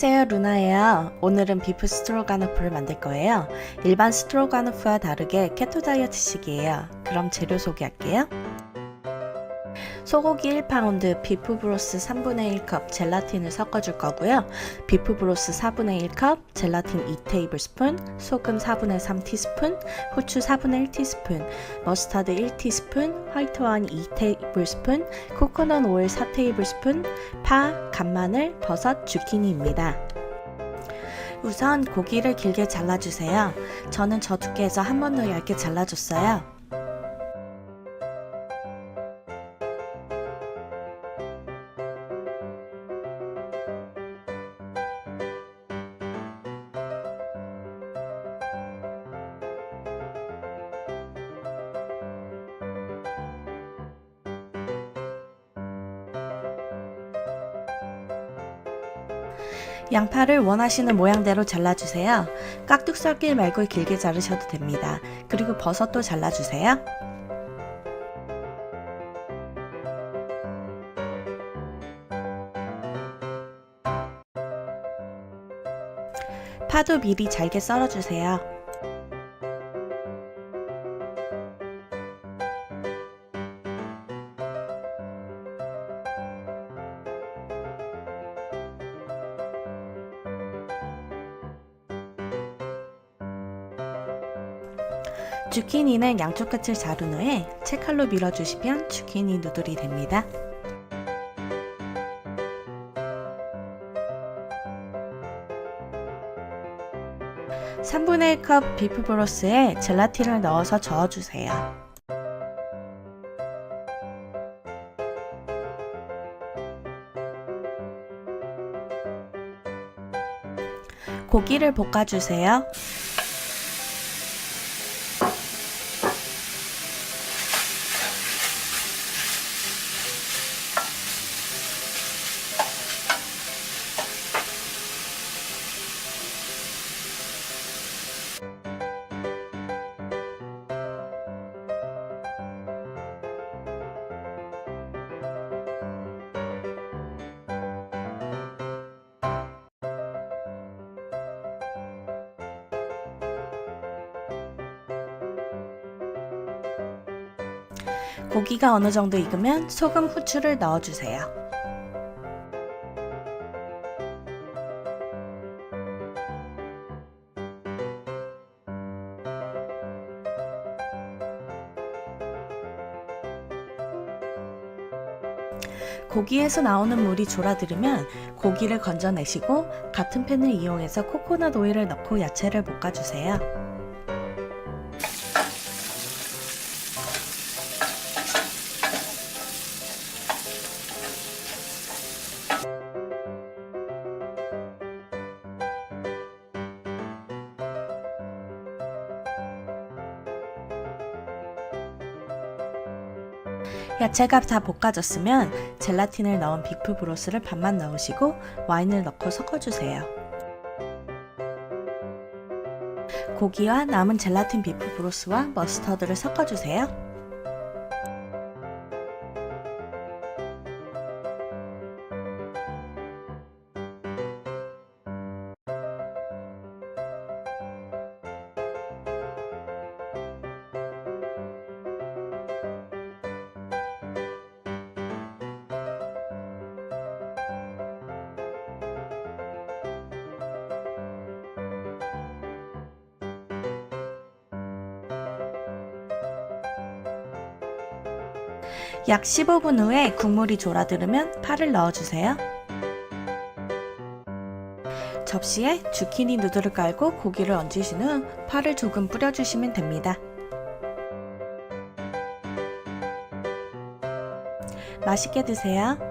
안녕하세요, 루나예요. 오늘은 비프 스트로가노프를 만들 거예요. 일반 스트로가노프와 다르게 케토 다이어트식이에요. 그럼 재료 소개할게요. 소고기 1파운드, 비프 브로스 3분의 1컵, 젤라틴을 섞어줄 거고요. 비프 브로스 4분의 1컵, 젤라틴 2테이블스푼, 소금 4분의 3티스푼, 후추 4분의 1티스푼, 머스타드 1티스푼, 화이트 와인 2테이블스푼, 코코넛 오일 4테이블스푼, 파, 간마늘, 버섯, 주키니입니다. 우선 고기를 길게 잘라주세요. 저는 저 두께에서 한 번 더 얇게 잘라줬어요. 양파를 원하시는 모양대로 잘라주세요. 깍둑 썰기 말고 길게 자르셔도 됩니다. 그리고 버섯도 잘라주세요. 파도 미리 잘게 썰어주세요. 주키니는 양쪽 끝을 자른 후에 채칼로 밀어주시면 주키니 누들이 됩니다. (3분의 1컵) 비프 브로스에 젤라틴을 넣어서 저어주세요. 고기를 볶아주세요. 고기가 어느 정도 익으면 소금, 후추를 넣어주세요. 고기에서 나오는 물이 졸아들으면 고기를 건져내시고 같은 팬을 이용해서 코코넛 오일을 넣고 야채를 볶아주세요. 야채가 다 볶아졌으면 젤라틴을 넣은 비프 브로스를 반만 넣으시고 와인을 넣고 섞어주세요. 고기와 남은 젤라틴 비프 브로스와 머스터드를 섞어주세요. 약 15분 후에 국물이 졸아들으면 파를 넣어주세요. 접시에 주키니 누들을 깔고 고기를 얹으신 후 파를 조금 뿌려주시면 됩니다. 맛있게 드세요.